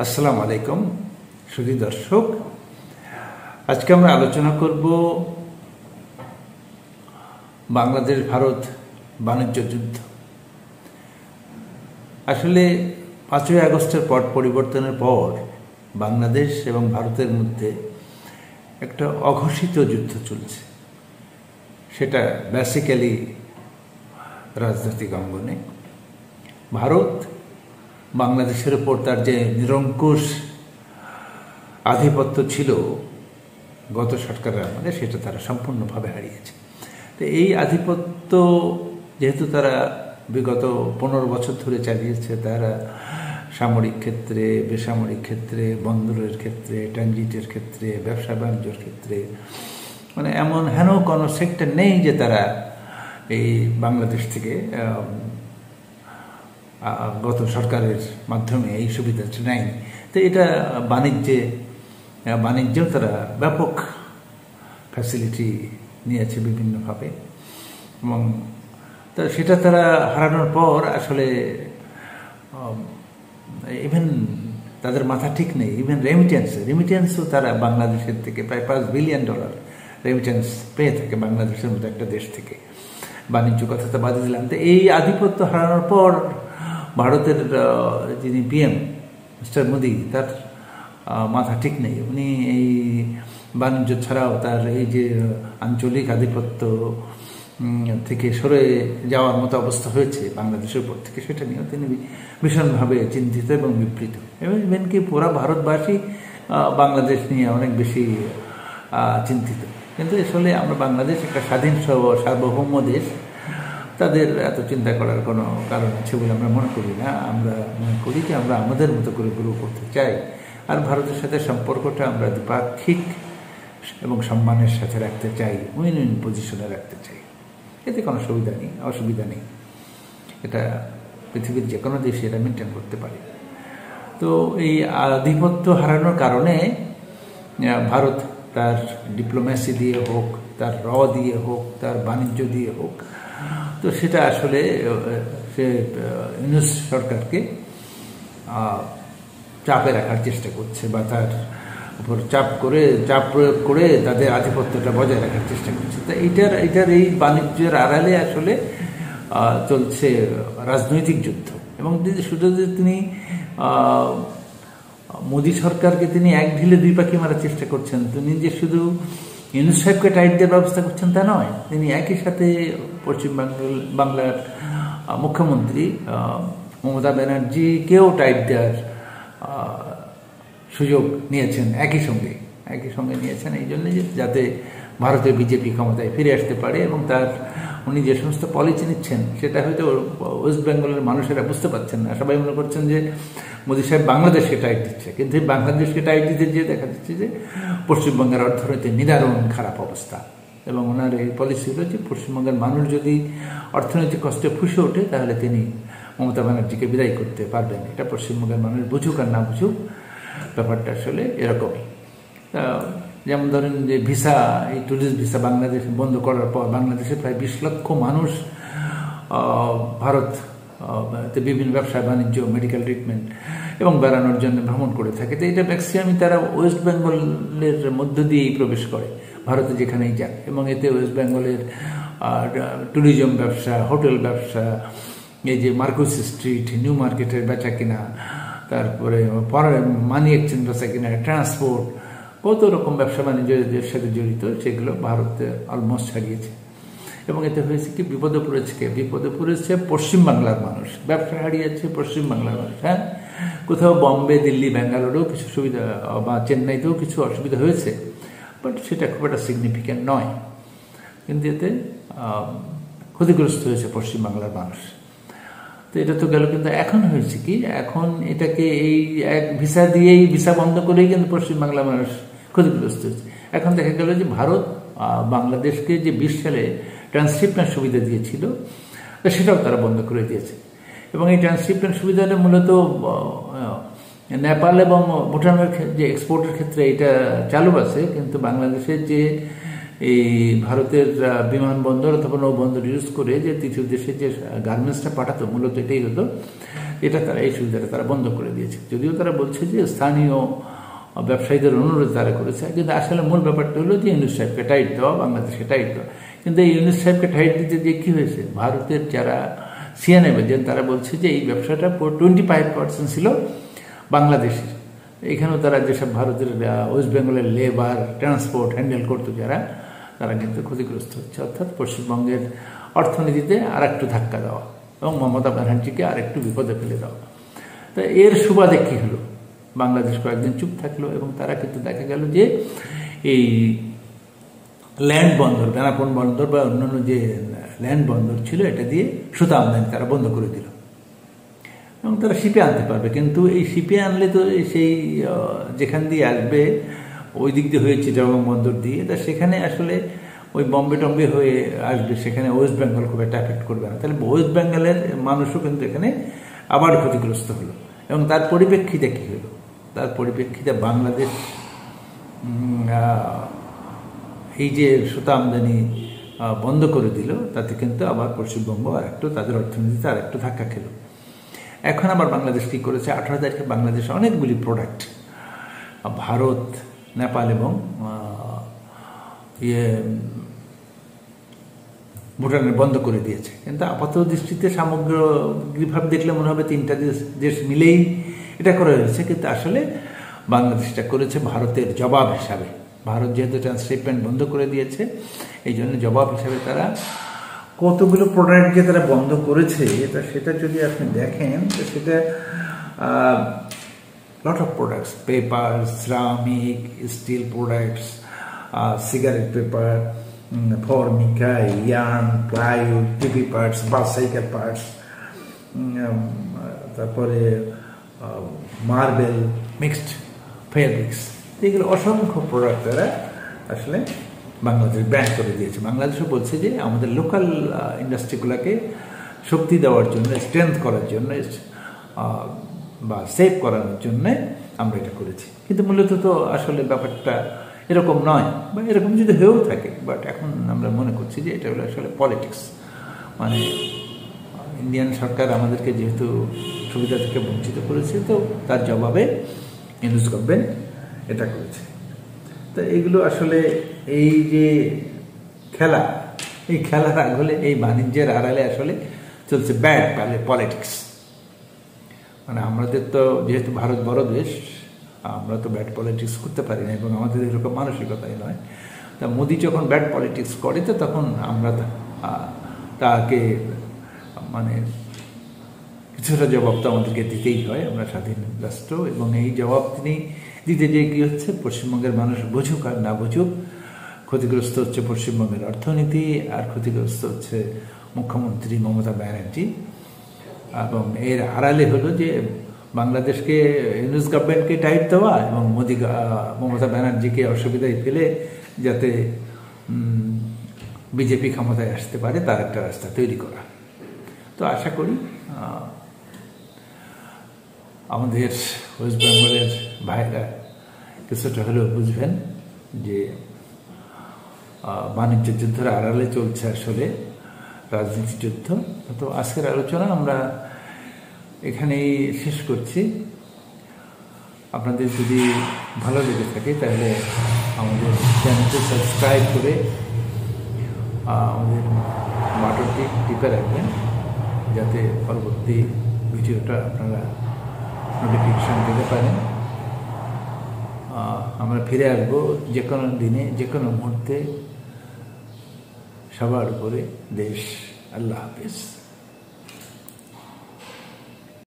আসসালামু আলাইকুম সুধী দর্শক, আজকে আমরা আলোচনা করব বাংলাদেশ ভারত বাণিজ্য যুদ্ধ। আসলে 5ই আগস্টের পট পরিবর্তনের পর বাংলাদেশ এবং ভারতের মধ্যে একটা অঘোষিত যুদ্ধ চলছে। সেটা বেসিক্যালি রাজনৈতিক অঙ্গনে। ভারত বাংলাদেশের উপর তার যে নিরঙ্কুশ আধিপত্য ছিল গত সরকারের আমলে, সেটা তারা সম্পূর্ণভাবে হারিয়েছে। তো এই আধিপত্য যেহেতু তারা বিগত 15 বছর ধরে চালিয়েছে, তারা সামরিক ক্ষেত্রে, বেসামরিক ক্ষেত্রে, বন্দরের ক্ষেত্রে, ট্রানজিটের ক্ষেত্রে, ব্যবসা বাণিজ্যের ক্ষেত্রে, মানে এমন হেন কোনো সেক্টর নেই যে তারা এই বাংলাদেশ থেকে গত সরকারের মাধ্যমে এই সুবিধাটা নেয়নি। তো এটা বাণিজ্যেও তারা ব্যাপক ফ্যাসিলিটি নিয়েছে বিভিন্নভাবে, এবং সেটা তারা হারানোর পর আসলে ইভেন তাদের মাথা ঠিক নেই। ইভেন রেমিটেন্সও তারা বাংলাদেশের থেকে প্রায় $5 বিলিয়ন রেমিটেন্স পেয়ে থাকে বাংলাদেশের মতো একটা দেশ থেকে। বাণিজ্য কথা তো বাদে দিলাম। তো এই আধিপত্য হারানোর পর ভারতের যিনি পিএম মিস্টার মোদি, তার মাথা ঠিক নেই। উনি এই বাণিজ্য ছাড়াও তার এই যে আঞ্চলিক আধিপত্য থেকে সরে যাওয়ার মতো অবস্থা হয়েছে বাংলাদেশের উপর থেকে, সেটা নিয়েও তিনি ভীষণভাবে চিন্তিত এবং বিবৃত। এবং ইভেন কি পুরা ভারতবাসী বাংলাদেশ নিয়ে অনেক বেশি চিন্তিত। কিন্তু আসলে আমরা বাংলাদেশ একটা স্বাধীন সার্বভৌম দেশ, তাদের এত চিন্তা করার কোনো কারণ আছে বলে আমরা মনে করি না। আমরা মনে করি যে আমরা আমাদের মতো করে গ্রো করতে চাই, আর ভারতের সাথে সম্পর্কটা আমরা দ্বিপাক্ষিক এবং সম্মানের সাথে রাখতে চাই, উইন উইন পজিশনে রাখতে চাই। এতে কোনো অসুবিধা নেই। এটা পৃথিবীর যে কোনো দেশে এটা মেনটেন করতে পারে। তো এই আধিপত্য হারানোর কারণে ভারত তার ডিপ্লোম্যাসি দিয়ে হোক, তার দিয়ে হোক, তার বাণিজ্য দিয়ে হোক, তো সেটা আসলে সে ইউনূস সরকারকে চাপে রাখার চেষ্টা করছে, বা তার উপর চাপ প্রয়োগ করে তাদের আধিপত্যটা বজায় রাখার চেষ্টা করছে। তা এটার এই বাণিজ্যের আড়ালে আসলে চলছে রাজনৈতিক যুদ্ধ। এবং শুধু যে তিনি মোদী সরকারকে তিনি এক ঢিলে দুই পাখি মারার চেষ্টা করছেন, তিনি যে শুধু ইউনূস সাহেবকে টাইট দেওয়ার ব্যবস্থা করছেন তা নয়, তিনি একই সাথে বাংলার মুখ্যমন্ত্রী মমতা ব্যানার্জিকেও টাইট দেওয়ার সুযোগ নিয়েছেন একই সঙ্গে নিয়েছেন, এই জন্য যাতে ভারতের বিজেপি ক্ষমতায় ফিরে আসতে পারে। এবং উনি যে সমস্ত পলিসি নিচ্ছেন সেটা হয়তো ওয়েস্ট বেঙ্গলের মানুষেরা বুঝতে পারছেন না। সবাই মনে করছেন যে মোদী সাহেব বাংলাদেশকে টাইট দিচ্ছে, কিন্তু বাংলাদেশকে টাইট দিতে গিয়ে দেখা যাচ্ছে যে পশ্চিমবঙ্গের অর্থনীতির নিদারুণ খারাপ অবস্থা। এবং ওনার এই পলিসি হলো যে পশ্চিমবঙ্গের মানুষ যদি অর্থনৈতিক কষ্টে ফুঁসে ওঠে, তাহলে তিনি মমতা ব্যানার্জিকে বিদায় করতে পারবেন। এটা পশ্চিমবঙ্গের মানুষ বুঝুক আর না বুঝুক, ব্যাপারটা আসলে এরকমই। যেমন ধরেন যে এই ট্যুরিস্ট ভিসা বাংলাদেশ বন্ধ করার পর বাংলাদেশে প্রায় 20 লক্ষ মানুষ ভারতে বিভিন্ন ব্যবসা বাণিজ্য, মেডিকেল ট্রিটমেন্ট এবং বেড়ানোর জন্য ভ্রমণ করে থাকে। তো এটা ম্যাক্সিমামই তারা ওয়েস্ট বেঙ্গলের মধ্য দিয়েই প্রবেশ করে ভারতে যেখানেই যাক। এবং এতে ওয়েস্ট বেঙ্গলের ট্যুরিজম ব্যবসা, হোটেল ব্যবসা, এই যে মার্কুস স্ট্রিট, নিউ মার্কেটের বেচা কিনা, তারপরে মানি এক্সচেঞ্জ বেচা কিনা, ট্রান্সপোর্ট, কত রকম ব্যবসা বাণিজ্যের সাথে জড়িত, সেগুলো ভারতে অলমোস্ট হারিয়েছে। এবং এতে হয়েছে কি, বিপদে পড়েছে পশ্চিমবাংলার মানুষ, ব্যবসা হারিয়েছে পশ্চিমবাংলার মানুষ। হ্যাঁ, কোথাও বম্বে, দিল্লি, ব্যাঙ্গালোরেও কিছু সুবিধা, বা চেন্নাইতেও কিছু অসুবিধা হয়েছে, বাট সেটা খুব একটা সিগনিফিক্যান্ট নয়। কিন্তু এতে ক্ষতিগ্রস্ত হয়েছে পশ্চিমবাংলার মানুষ। তো এটা তো গেল। কিন্তু এখন হয়েছে কি, এখন এটাকে এই এক ভিসা বন্ধ করেই কিন্তু পশ্চিমবাংলার মানুষ ক্ষতিগ্রস্ত হয়েছে। এখন দেখা গেল যে ভারত বাংলাদেশকে যে 20 সালে ট্রান্সশিপমেন্ট সুবিধা দিয়েছিল, সেটাও তারা বন্ধ করে দিয়েছে। এবং এই ট্রান্সশিপমেন্ট সুবিধাটা মূলত নেপাল এবং ভুটানের যে এক্সপোর্টের ক্ষেত্রে এটা চালু আছে, কিন্তু বাংলাদেশের যে এই ভারতের বিমানবন্দর অথবা নৌবন্দর ইউজ করে যে তৃতীয় দেশে যে গার্মেন্টসটা পাঠাতো, মূলত এটাই হতো। এটা তারা এই সুবিধাটা তারা বন্ধ করে দিয়েছে। যদিও তারা বলছে যে স্থানীয় ব্যবসায়ীদের অনুরোধ তারা করেছে, কিন্তু আসলে মূল ব্যাপারটা হলো যে ইউনুস সাহেবকে টাইট দেওয়া, বাংলাদেশকে টাইট দেওয়া। কিন্তু এই ইউনুস সাহেবকে টাইট দিতে যে কী হয়েছে, ভারতের যারা সিএনএম এজেন্ট তারা বলছে যে এই ব্যবসাটা 25% ছিল বাংলাদেশের। এখানেও তারা যেসব ভারতের ওয়েস্ট বেঙ্গলের লেবার ট্রান্সপোর্ট হ্যান্ডেল করতো যারা, তারা কিন্তু ক্ষতিগ্রস্ত হচ্ছে। অর্থাৎ পশ্চিমবঙ্গের অর্থনীতিতে আর একটু ধাক্কা দেওয়া এবং মমতা ব্যানার্জিকে আর একটু বিপদে ফেলে দেওয়া। তা এর সুবাদে কী হলো, বাংলাদেশ কয়েকদিন চুপ থাকলো এবং তারা কিন্তু দেখা গেল যে এই ল্যান্ড বন্দর, বেনাপোল বন্দর বা অন্যান্য যে ল্যান্ড বন্দর ছিল এটা দিয়ে সুতা আমদানি তারা বন্ধ করে দিল এবং তারা শিপে আনতে পারবে। কিন্তু এই শিপে আনলে তো সেই যেখান দিয়ে আসবে ওই দিক দিয়ে হয়েছে চিটাগং বন্দর দিয়ে, তা সেখানে আসলে ওই বম্বে টম্বে হয়ে আসবে, সেখানে ওয়েস্ট বেঙ্গল খুব একটা এফেক্ট করবে না। তাহলে ওয়েস্ট বেঙ্গলের মানুষও কিন্তু এখানে আবার ক্ষতিগ্রস্ত হলো। এবং তার পরিপ্রেক্ষিতে কী হলো, তার পরিপ্রেক্ষিতে বাংলাদেশ এই যে সুতা আমদানি বন্ধ করে দিল, তাতে কিন্তু আবার পশ্চিমবঙ্গ আর একটু তাদের অর্থনীতিতে আর একটু ধাক্কা খেল। এখন আবার বাংলাদেশ কী করেছে, 18 তারিখে বাংলাদেশ অনেকগুলি প্রোডাক্ট ভারত, নেপাল এবং ভুটানের বন্ধ করে দিয়েছে। কিন্তু আপাত দৃষ্টিতে সামগ্রিকভাবে দেখলে মনে হবে তিনটা দেশ মিলেই এটা করা হয়েছে, কিন্তু আসলে বাংলাদেশটা করেছে ভারতের জবাব হিসাবে। ভারত যেহেতু ট্রান্সশিপমেন্ট বন্ধ করে দিয়েছে, এই জন্য জবাব হিসাবে তারা কতগুলো প্রোডাক্ট যে তারা বন্ধ করেছে, সেটা যদি আপনি দেখেন তো সেটা lot of products, paper, ceramic, steel products, cigarette paper, Formica, yarn, plywood, TV parts, bicycle parts, তারপরে মার্বেল, মিক্সড ফেব্রিক্স, এগুলো অসংখ্য প্রোডাক্ট তারা আসলে বাংলাদেশ ব্যান করে দিয়েছে। বাংলাদেশও বলছে যে আমাদের লোকাল ইন্ডাস্ট্রিগুলোকে শক্তি দেওয়ার জন্য, স্ট্রেংথ করার জন্য বা সেভ করানোর জন্য আমরা এটা করেছি। কিন্তু মূলত তো আসলে ব্যাপারটা এরকম নয়, বা এরকম যদি হয়েও থাকে, বাট এখন আমরা মনে করছি যে এটা হলো আসলে পলিটিক্স। মানে ইন্ডিয়ান সরকার আমাদেরকে যেহেতু সুবিধা থেকে বঞ্চিত করেছে, তো তার জবাবে ইউনুস গভর্নমেন্ট এটা করেছে। তো এগুলো আসলে এই যে খেলা, এই খেলার আড়ালে, এই বাণিজ্যের আড়ালে আসলে চলছে ব্যাড পলিটিক্স। মানে আমাদের তো যেহেতু ভারত বড় দেশ, আমরা তো ব্যাড পলিটিক্স করতে পারি না এবং আমাদের এরকম মানসিকতাই নয়। তা মোদি যখন ব্যাড পলিটিক্স করে, তো তখন আমরা তাকে মানে কিছুটা জবাব তো আমাদেরকে দিতেই হয়, আমরা স্বাধীন রাষ্ট্র। এবং এই জবাব তিনি দিতে যে কী হচ্ছে, পশ্চিমবঙ্গের মানুষ বুঝুক আর না বুঝুক, ক্ষতিগ্রস্ত হচ্ছে পশ্চিমবঙ্গের অর্থনীতি, আর ক্ষতিগ্রস্ত হচ্ছে মুখ্যমন্ত্রী মমতা ব্যানার্জি। এবং এর আড়ালে হলো যে বাংলাদেশকে, ইউনুস গভর্নমেন্টকে টাইট দেওয়া এবং মমতা ব্যানার্জিকে অসুবিধায় ফেলে যাতে বিজেপি ক্ষমতায় আসতে পারে তার একটা রাস্তা তৈরি করা। তো আশা করি আমাদের ওয়েস্ট বেঙ্গলের ভাইরা কিছুটা হলেও বুঝবেন যে বাণিজ্য যুদ্ধের আড়ালে চলছে আসলে রাজনীতি যুদ্ধ। তো আজকের আলোচনা আমরা এখানেই শেষ করছি। আপনাদের যদি ভালো লেগে থাকে তাহলে আমাদের চ্যানেলটি সাবস্ক্রাইব করে আমাদের বাটনটি টিপে রাখবেন, যাতে পরবর্তী ভিডিওটা আপনারা নোটিফিকেশান পেতে পারেন। আমরা ফিরে আসবো যে কোনো দিনে, যে কোনো মুহূর্তে। সবার উপরে দেশ। আল্লাহ হাফেজ।